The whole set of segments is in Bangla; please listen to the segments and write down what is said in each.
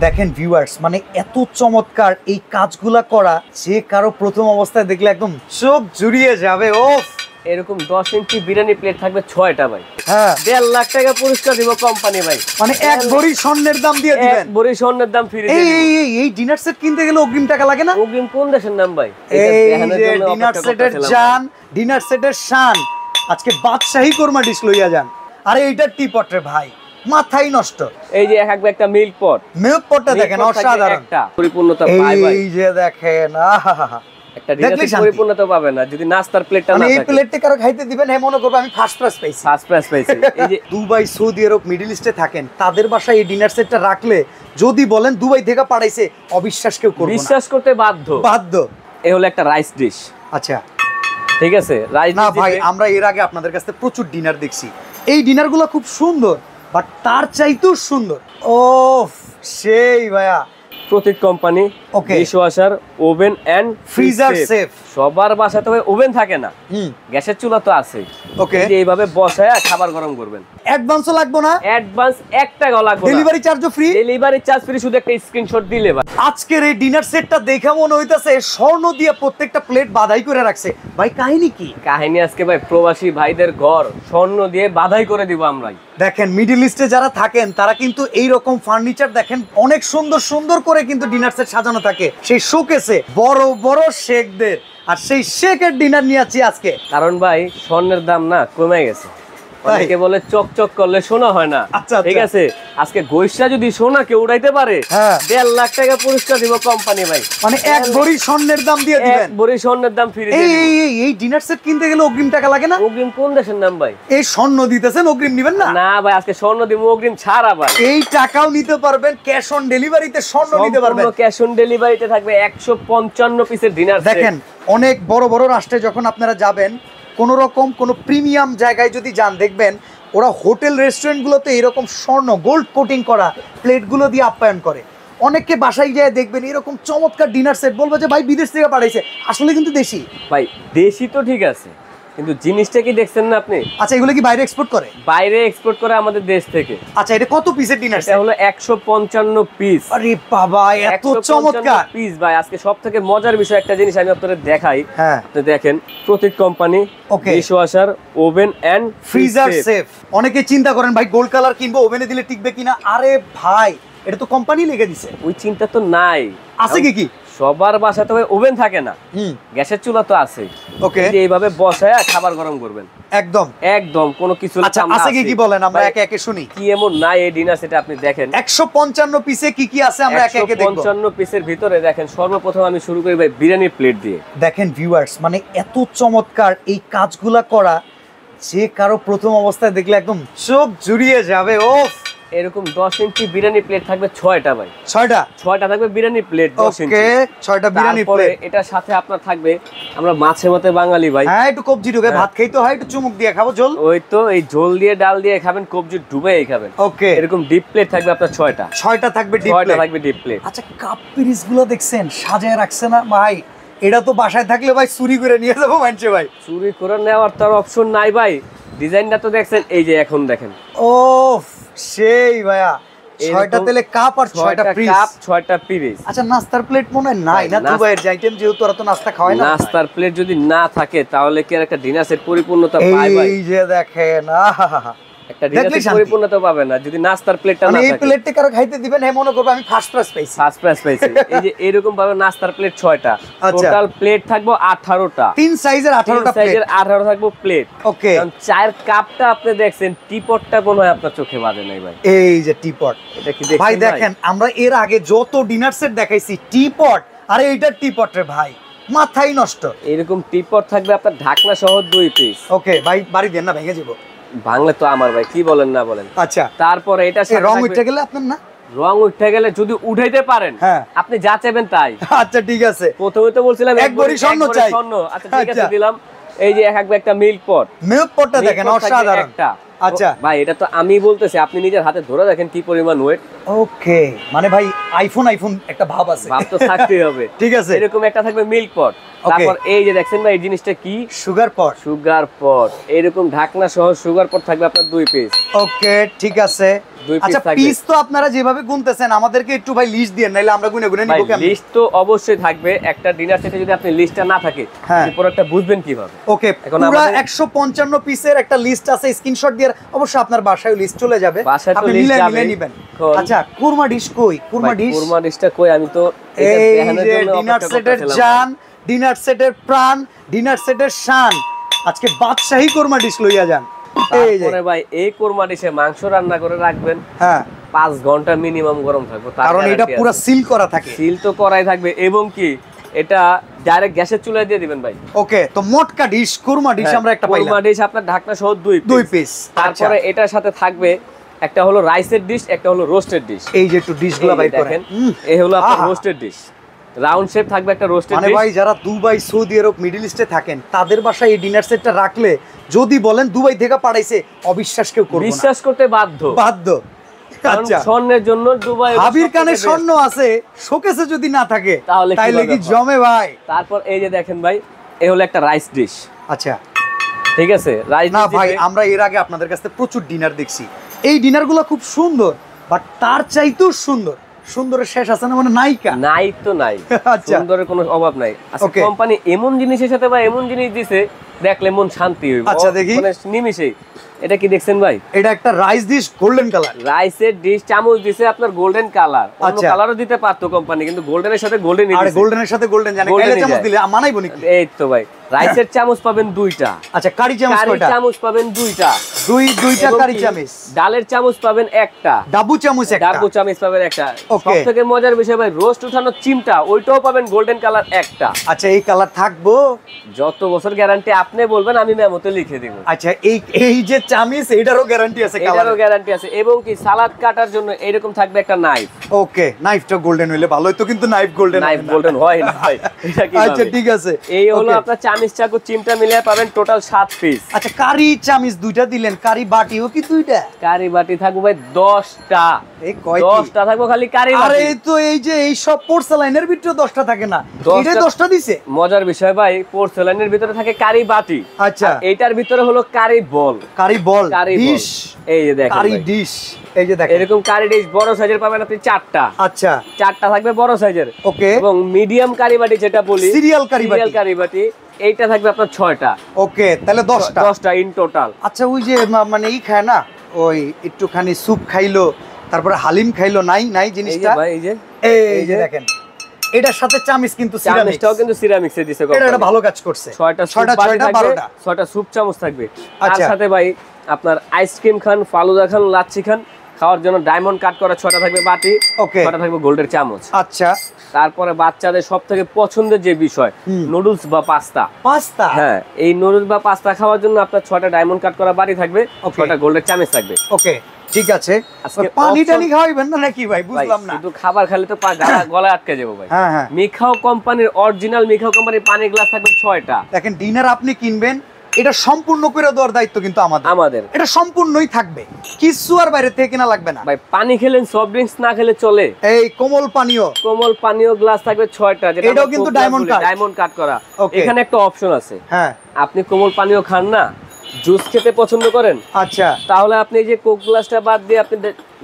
দেখেন ভিউয়ার্স, মানে এত চমৎকার এই কাজগুলা করা, যে কারো প্রথম অবস্থায় দেখলে একদম চোখ জুড়িয়ে যাবে। ওফ, এরকম 10 ইঞ্চি বিরিয়ানি প্লেট থাকবে 6টা ভাই। হ্যাঁ, 1.5 লাখ টাকা পুরস্কার দিব কোম্পানি ভাই। মানে এক ভরি স্বর্ণের দাম দিয়ে দিবেন। এক ভরি স্বর্ণের দাম ফ্রি এই এই ডিনার সেট কিনতে গেলে অগ্রিম টাকা লাগে না? অগ্রিম কোন দেশের নাম ভাই? এই যে ডিনার সেটের জান, ডিনার সেটের শান, আজকে বাদশাহী কোরমা ডিশ লইয়া যান। আরে এইটা টিপট রে ভাই, মাথাই নষ্ট। এই যে একটা মিল্ক পট, মিল্ক পটটা দেখেন অসাধারণ, একটা পরিপূর্ণতা পায় ভাই। এই যে দেখেন, আহা, একটা ডিনার পরিপূর্ণতা পাবে না যদি নাস্তার প্লেটটা না থাকে। এই প্লেটটা কারো খাইতে দিবেন, হ্যাঁ মনে করবে আমি ফার্স্ট প্রাইজ পাইছি। ফার্স্ট প্রাইজ পাইছি। এই যে দুবাই, সৌদি আরব, মিডল ইস্টে থাকেন, তাদের বাসায় এই ডিনার সেটটা রাখলে যদি বলেন দুবাই থেকে পাঠাইছে, অবিশ্বাস কেউ করবে না, বিশ্বাস করতে বাধ্য। এই হলো একটা রাইস ডিশ। আচ্ছা ঠিক আছে, রাইস না ভাই, আমরা এর আগে আপনাদের কাছে প্রচুর ডিনার দেখছি, এই ডিনারগুলো খুব সুন্দর, বাট তার চাইতেও সুন্দর। ওফ, সেই ভাইয়া। Prateek company, dishwasher, oven and freezer safe. সবার বাসাতে ভাই ওভেন থাকে না, গ্যাসের চুলা তো আছে। ওকে, এইভাবে বসায় খাবার গরম করবেন। অ্যাডভান্সও লাগবে না? অ্যাডভান্স 1 টাকাও লাগবে না। ডেলিভারি চার্জও ফ্রি? ডেলিভারি চার্জ ফ্রি, শুধু একটা স্ক্রিনশট দিলে ভাই। আজকের এই ডিনার সেটটা দেখে মনে হইতাছে স্বর্ণ দিয়ে প্রত্যেকটা প্লেট বাধাই করে রাখছে। ভাই কাহিনী কি? কাহিনী আজকে ভাই প্রবাসী ভাইদের ঘর স্বর্ণ দিয়ে বাধাই করে দিব আমরাই। দেখেন মিডল ইস্টে যারা থাকেন তারা কিন্তু এই রকম ফার্নিচার দেখেন অনেক সুন্দর সুন্দর করে কিন্তু ডিনার সেট সাজানো থাকে সেই শোকেসে, বড় বড় শেখদের। আর সেই শেখের ডিনার নিয়ে আছি আজকে, কারণ ভাই স্বর্ণের দাম না কমে গেছে। অনেকে বলে চকচক করলে সোনা হয় না। ঠিক আছে, আজকে গয়সা যদি সোনা কেউ উড়াইতে পারে, 1.5 লাখ টাকা পুরস্কার দিব কোম্পানি ভাই। মানে এক ভরি স্বর্ণের দাম দিয়ে দিবেন। এক ভরি স্বর্ণের দাম ফ্রি। এই ডিনার সেট কিনতে গেলে অগ্রিম টাকা লাগে না? অগ্রিম কোন দেশের নাম ভাই? এই স্বর্ণ দিতেছেন, অগ্রিম নিবেন না? না ভাই, আজকে স্বর্ণ দিব অগ্রিম ছাড়া ভাই। এই টাকাও নিতে পারবেন, ক্যাশ অন ডেলিভারিতে স্বর্ণ নিতে পারবেন। ক্যাশ অন ডেলিভারিতে থাকবে 155 পিসের ডিনার সেট। দেখেন অনেক বড় বড় রাষ্ট্রে যখন আপনারা যাবেন, কোন রকম কোন প্রিমিয়াম জায়গায় যদি যান, দেখবেন ওরা হোটেল রেস্টুরেন্টগুলোতে এরকম স্বর্ণ গোল্ড কোটিং করা প্লেটগুলো দিয়ে আপ্যায়ন করে। অনেককে বাসায় যায় দেখবেন এরকম চমৎকার ডিনার সেট, বলবো যে ভাই বিদেশ থেকে পাঠাইছে, আসলে কিন্তু দেশি। ভাই দেশি তো ঠিক আছে, কিন্তু জিনিসটা কি দেখছেন না আপনি? আচ্ছা, এগুলো কি বাইরে এক্সপোর্ট করে? বাইরে এক্সপোর্ট করে আমাদের দেশ থেকে। আচ্ছা, এটা কত পিসের ডিনার সেট? এটা হলো 155 পিস। আরে বাবা, এত চমৎকার পিস ভাই। আজকে সবথেকে মজার বিষয় একটা জিনিস আমি আপনাদের দেখাই। হ্যাঁ, আপনি দেখেন, Prateek company, dishwasher, oven and freezer safe. অনেকে চিন্তা করেন ভাই গোল্ড কালার কিনবো, ওভেনে দিলে টিকবে কিনা। আরে ভাই, এটা তো কোম্পানি লিখে দিছে, ওই চিন্তা তো নাই। আছে কি? সবার বাসাতে ভাই ওভেন থাকে না, গ্যাসের চুলা তো আছে। ওকে, এইভাবে বসায় খাবার গরম করবেন। একদম একদম কোনো কিছু। আচ্ছা, আছে কি বলেন, আমরা একে একে শুনি। কি এমন নাই এই ডিনার সেটে? আপনি দেখেন 155 পিসে কি কি আছে, আমরা একে একে দেখব। 155 পিসের ভিতরে দেখেন, সর্বপ্রথম আমি শুরু করি ভাই বিরিয়ানি প্লেট দিয়ে। দেখেন ভিউয়ার্স, মানে এত চমৎকার এই কাজগুলা করা, যে কারো প্রথম অবস্থায় দেখলে একদম চোখ জুড়িয়ে যাবে। ওফ, এরকম 10 ইঞ্চি বিরিয়ানি প্লেট থাকবে 6টা ভাই। 6টা থাকবে বিরিয়ানি প্লেট 10 ইঞ্চি। ওকে, 6টা বিরিয়ানি প্লেট। এটার সাথে আপনার থাকবে, আমরা মাছে মতে বাঙালি ভাই, হ্যাঁ একটু কবজি ঢুকে ভাত খাইতে হয়, একটু চুমুক দিয়ে খাবো ঝোল। ওই তো এই ঝোল দিয়ে ডাল দিয়ে খাবেন, কবজি ডুবেই খাবেন। ওকে, এরকম ডিপ প্লেট থাকবে আপনার 6টা থাকবে ডিপ প্লেট। আচ্ছা, কাপ পিরিচ গুলো দেখছেন সাজায় রাখছে না ভাই? এটা তো বাসায় থাকলে ভাই চুরি করে নিয়ে যাবো মানছে ভাই। চুরি করে নেওয়ার তার অপশন নাই ভাই। ডিজাইনটা তো দেখছেন, এই যে এখন দেখেন। ওফ, সেই ভাইয়া, 6টা তেলে কাপ আর 6টা পিস। কাপ 6টা পিস। আচ্ছা, নাস্তার প্লেট মনে হয় নাই না দুবাইয়ের আইটেম, যেহেতু ওরা তো নাস্তা খাওয়ায় না। নাস্তার প্লেট যদি না থাকে তাহলে কি আর একটা ডিনার সেট পরিপূর্ণতা পায় ভাই? এই যে দেখেন, আহা, একটা ডিনার সেট পরিপূর্ণতা পাবে না যদি নাস্তার প্লেটটা না থাকে। এই প্লেটটা কারো খাইতে দিবেন, হ্যাঁ মনে করবে আমি ফার্স্ট প্রাইজ পাইছি। ফার্স্ট প্রাইজ পাইছি। এই যে এরকম ভাবে নাস্তার প্লেট 6টা, টোটাল প্লেট থাকবে 18টা। 3 সাইজের 18টা প্লেট। 3 সাইজের 18 থাকবে প্লেট। ওকে, কারণ চায়ের কাপটা আপনি দেখছেন, টিপটটা কোন হয় আপনার চোখে বাজে নাই ভাই। এই যে টিপট, এটা কি দেখছেন ভাই? দেখেন আমরা এর আগে যত ডিনার সেট দেখাইছি, টিপট, আরে এইটা টিপট রে ভাই, মাথাই নষ্ট। এরকম টিপট থাকবে আপনার ঢাকনা সহ 2 পিস। ওকে ভাই, বাড়ি দেন না, ভেঙে যাবো। ভাঙলে তো আমার ভাই, কি বলেন না বলেন। আচ্ছা, তারপরে এটা রং উঠে গেলে আপনার না, রং উঠে গেলে যদি উঠাইতে পারেন, হ্যাঁ আপনি যা চাইবেন তাই। আচ্ছা ঠিক আছে, প্রথমে তো বলছিলাম এক ভরি স্বর্ণ চাই। আচ্ছা ঠিক আছে, দিলাম। এই যে একটা মিল্ক পটটা দেখেন অসাধারণ। আচ্ছা ভাই, এটা তো আমি বলতেছি, আপনি নিজের হাতে ধরে দেখেন কি পরিমাণ ওয়েট। ওকে, মানে ভাই আইফোন একটা ভাব আছে, ভাব তো থাকতেই হবে। ঠিক আছে, এরকম একটা থাকবে মিল্ক পট, তারপর এই যে দেখছেন ভাই এই জিনিসটা কি, সুগার পট। সুগার পট, এরকম ঢাকনা সহ সুগার পট থাকবে আপনার 2 পিস। ওকে ঠিক আছে। আচ্ছা পিস তো আপনারা যেভাবে গুনতেছেন আমাদেরকে একটু ভাই লিস্ট দিয়েন, নাইলে আমরা গুনে গুনে নিব কেমন? লিস্ট তো অবশ্যই থাকবে, একটা ডিনার সেটে যদি আপনি লিস্টটা না থাকে আপনি পুরোটা বুঝবেন কিভাবে? ওকে পুরো 155 পিসের একটা লিস্ট আছে, স্ক্রিনশট দিয়ে অবশ্যই আপনার বাসায় লিস্ট চলে যাবে, আপনি মিলে নেবেন। আচ্ছা কুরমা ডিশ কই? কুরমা ডিশটা কই? আমি তো এটা দেখানোর জন্য ডিনার সেটের জান, ডিনার সেটের প্রাণ, ডিনার সেটের শান, আজকে বাদশাহী কুরমা ডিশ লইয়া যান। তারপরে ভাই এই কুরমা ডিশে মাংস রান্না করে রাখবেন, হ্যাঁ 5 ঘন্টা মিনিমাম গরম থাকবে, কারণ এটা পুরো সিল করা থাকে। সিল তো করাই থাকবে, এবং কি এটা ডাইরেক্ট গ্যাসের চুলায় দিয়ে দিবেন ভাই। ওকে তো মোটকা ডিশ কুরমা ডিশ আমরা একটা পাইলাম, কুরমা ডিশ আপনার ঢাকনা সহ 2 পিস। তারপরে এটার সাথে থাকবে একটা হলো রাইসের ডিশ, একটা হলো রোস্টেড ডিশ। এই যে একটু ডিশগুলো ভাই করেন, এই হলো আপনার রোস্টেড ডিশ, রাউন্ড শেপ থাকবে একটা রোস্টেড ডিশ। মানে ভাই যারা দুবাই, সৌদি আরব, মিডল ইস্টে থাকেন তাদের বাসায় এই ডিনার সেটটা রাখলে যদি বলেন দুবাই থেকে পাঠাইছে, অবিশ্বাস কেউ করবে না, বিশ্বাস করতে বাধ্য। আচ্ছা স্বর্ণের জন্য দুবাই, হাবির কানে স্বর্ণ আছে, শোকেসে যদি না থাকে তাহলে কি জমে ভাই? তারপর এই যে দেখেন ভাই এই হলো একটা রাইস ডিশ। আচ্ছা ঠিক আছে, রাইস না ভাই আমরা এর আগে আপনাদের কাছে প্রচুর ডিনার দেখছি, এই ডিনারগুলো খুব সুন্দর, বাট তার চাইতেও সুন্দর, সুন্দরের শেষ আছে না, মানে নায়িকা নাই তো নাই, সুন্দরের কোনো অভাব নাই। আচ্ছা কোম্পানি এমন জিনিসের সাথে ভাই এমন জিনিস দিছে দেখলে মন শান্তি হইবে। আচ্ছা দেখি, মানে নিমিষেই। এটা কি দেখছেন ভাই? এটা একটা রাইস ডিশ গোল্ডেন কালার, রাইসের ডিশ, চামচ দিছে আপনার গোল্ডেন কালার, অন্য কালারও দিতে পারতো কোম্পানি, কিন্তু গোল্ডেনের সাথে গোল্ডেন দিছে। আর গোল্ডেনের সাথে গোল্ডেন জানে, এলে চামচ দিলে মানাইবো নাকি? এই তো ভাই রাইসের চামচ পাবেন 2টা। আচ্ছা কারি চামচ কয়টা? কারি চামচ পাবেন 2টা, দুইটা কারি চামচ। ডালের চামচ পাবেন একটা, ডাবু চামচ একটা, ডাবু চামচ পাবেন একটা। সবথেকে মজার বিষয় ভাই রোস্ট উঠানোর চিমটা, ওইটাও পাবেন গোল্ডেন কালার একটা। আচ্ছা এই কালার থাকবো যত বছর গ্যারান্টি আপনি বলবেন, আমি মেমোতে লিখে দিব। আচ্ছা এই যে চামচ এটারও গ্যারান্টি আছে, এটারও গ্যারান্টি আছে, এবং কি সালাদ কাটার জন্য এরকম থাকবে একটা নাইফ। ওকে নাইফটা গোল্ডেন হইলে ভালো হইতো, কিন্তু নাইফ গোল্ডেন হয় না ভাই। এটা কি? আচ্ছা ঠিক আছে, এই হলো আপনার চামচ চাকু চিমটা মিলিয়ে পাবেন টোটাল 7 পিস। আচ্ছা কারি চামচ 2টা দিলেন, কারি বাটিও কি 2টা? কারি বাটি থাকবে ভাই 10টা। এই কয়টি? 10টা থাকবে খালি কারি বাটি। আরে তো এই যে এই সব পোর্সেলাইনের ভিতরে 10টা থাকে না, এটা 10টা দিছে। মজার বিষয় ভাই পোর্সেলাইনের ভিতরে থাকে কারি বাটি, আচ্ছা এইটার ভিতরে হলো কারি বল, কারি ডিশ। এই যে দেখেন কারি ডিশ, এই যে দেখেন এরকম কারি ডিশ বড় সাইজের পাবেন আপনি 4টা। আচ্ছা 4টা থাকবে বড় সাইজের। ওকে এবং মিডিয়াম কারি বাটি যেটা বলি, সিরিয়াল কারি বাটি, এইটা থাকবে আপনার 6টা। ওকে তাহলে 10টা ইন টোটাল। আচ্ছা ওই যে মানে এই খায় না, ওই একটুখানি স্যুপ খাইলো, তারপরে হালিম খাইলো, নাই জিনিসটা ভাই এই যে দেখেন এটার সাথে চামচ কিন্তু চামচটাও কিন্তু সিরামিক্সে দিছে, এটা ভালো কাজ করছে। 6টা 6টা স্যুপ চামচ থাকবে। তার সাথে ভাই আপনার আইসক্রিম খান, ফালুদা খান, লাচ্ছি খান, খাওয়ার জন্য ডায়মন্ড কাট করা 6টা থাকবে বাটি, 6টা থাকবে গোল্ডের চামচ। আচ্ছা তারপরে বাচ্চাদের সবথেকে পছন্দের যে বিষয় নুডলস বা পাস্তা, হ্যাঁ এই নুডলস বা পাস্তা খাওয়ার জন্য আপনার 6টা ডায়মন্ড কাট করা বাটি থাকবে, 6টা গোল্ডের চামচ থাকবে। ওকে ঠিক আছে, পানি টানি খাওয়াইবেন না নাকি ভাই? বুঝলাম না, শুধু খাবার খেলে তো গলায় আটকে যাবো ভাই। হ্যাঁ মিখাও কোম্পানির অরিজিনাল মিখাও কোম্পানির পানির গ্লাস থাকবে 6টা। দেখেন ডিনার আপনি কিনবেন, এটা সম্পূর্ণ করে দেওয়ার দায়িত্ব কিন্তু আমাদের, এটা সম্পূর্ণই থাকবে, কিছু আর বাইরে থেকে কিনা লাগবে না ভাই। পানি খেলেন, সফট ড্রিঙ্কস না খেলে চলে। এই কোমল পানীয় গ্লাস থাকবে 6টা, যেটা এটাও কিন্তু ডায়মন্ড কাট করা। এখানে একটা অপশন আছে, হ্যাঁ আপনি কোমল পানীয় খান না, জুস খেতে পছন্দ করেন, আচ্ছা তাহলে আপনি এই যে কোক গ্লাসটা বাদ দিয়ে আপনি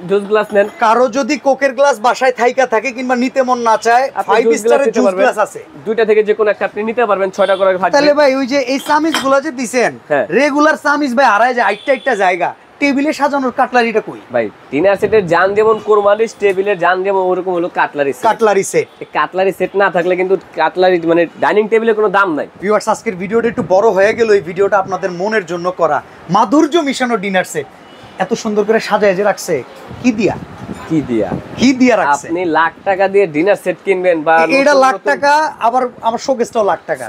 জুস গ্লাস নেন। কারো যদি কোকের গ্লাস বাসায় থাইকা থাকে কিংবা নিতে মন না চায়, 5 স্টারের জুস গ্লাস আছে, দুইটা থেকে যে কোনো একটা আপনি নিতে পারবেন, 6টা করে ভাগ। তাহলে ভাই ওই যে এই চামচগুলো যে দিবেন, রেগুলার চামচ ভাই হারায় যায়, একটা জায়গা টেবিলে সাজানোর কাটলারিটা কই ভাই? ডিনার সেটের জান যেমন কোরমা ডিশ, টেবিলের জান যেমন ওরকম হলো কাটলারি সেট। কাটলারি সেট না থাকলে কিন্তু কাটলারি মানে ডাইনিং টেবিলের কোনো দাম নাই। ভিউয়ার্স আজকের ভিডিওটা একটু বড় হয়ে গেল, এই ভিডিওটা আপনাদের মনের জন্য করা, মাধুর্য মিশানো ডিনার সেট এত সুন্দর করে সাজায় যে রাখছে, কি দিয়া রাখছে? আপনি লাখ টাকা দিয়ে ডিনার সেট কিনবেন, বা এটা লাখ টাকা, আবার আমার শোকেসটাও লাখ টাকা,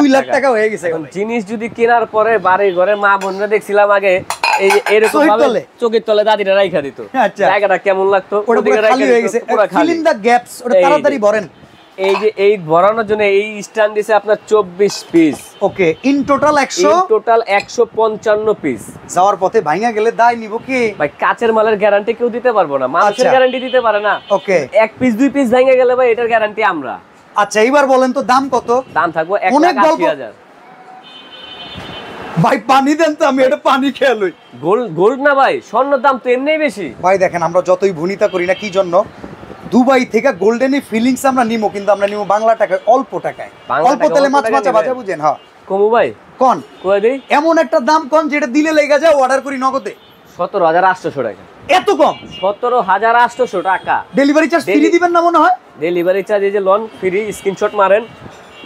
2 লাখ টাকা হয়ে গেছে। জিনিস যদি কেনার পরে বাড়ি ঘরে মা বোনরা দেখছিলাম আগে এই যে এরকম ভাবে চোখের তলে দাদিরা রাইখা দিত, জায়গাটা কেমন লাগতো, ওদিকে খালি হয়ে গেছে, ফিল ইন দা গ্যাপস, ওটা তাড়াতাড়ি ভরেন। এই যে এই ভরানোর জন্য এই স্ট্যান্ড দিছে আপনার 24 piece. Okay in total 155 piece. যাওয়ার পথে ভাঙা গেলে দায় নিব কি ভাই? কাচের মালের গ্যারান্টি কেউ দিতে পারবো না, মানুষের গ্যারান্টি দিতে পারে না। ওকে 1 পিস 2 পিস ভাঙা গেলে ভাই এটার গ্যারান্টি আমরা। আচ্ছা এইবার বলেন তো দাম কত? দাম থাকবো 1,80,000। ভাই পানি দেন তো, আমি এটা পানি খেয়ে লই। গোল্ড না ভাই, স্বর্ণের দাম তো এমনিই বেশি ভাই। দেখেন আমরা যতই ভুনিতা করি না কি জন্য, দুবাই থেকে গোল্ডেনের ফিলিংস আমরা নিমো, কিন্তু আমরা নিমো বাংলা টাকায়, অল্প টাকায়, অল্প তেলে মাছ মাছা ভাজা, বুঝেন? হ্যাঁ কমু ভাই কোন কই দেই, এমন একটা দাম কোন যেটা দিলে লেগে যায়, অর্ডার করি নগদে 17,800 টাকা। এত কম? 17,800 টাকা। ডেলিভারি চার্জ ফ্রি দিবেন না মনে হয়? ডেলিভারি চার্জ এই যে লন ফ্রি, স্ক্রিনশট মারেন,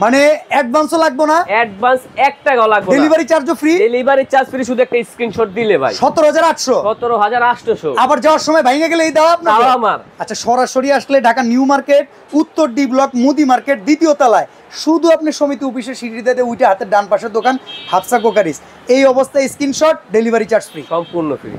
মানে অ্যাডভান্সও লাগবে না? অ্যাডভান্স 1 টাকাও লাগবে না। ডেলিভারি চার্জও ফ্রি? ডেলিভারি চার্জ ফ্রি, শুধু একটা স্ক্রিনশট দিলে ভাই। 17,800? 17,800। আবার যাওয়ার সময় ভাইঙ্গা গেলে এই দাও আপনার? তাও আমার। আচ্ছা সরাসরি আসলে ঢাকা নিউ মার্কেট, উত্তর ডি ব্লক, মুদি মার্কেট, দ্বিতীয় তলায়, শুধু আপনি সমিতি অফিসের সিঁড়িতে উঠে হাতের ডান পাশের দোকান হাফসা কোকারিস। এই অবস্থায় স্ক্রিনশট, ডেলিভারি চার্জ ফ্রি, সম্পূর্ণ ফ্রি।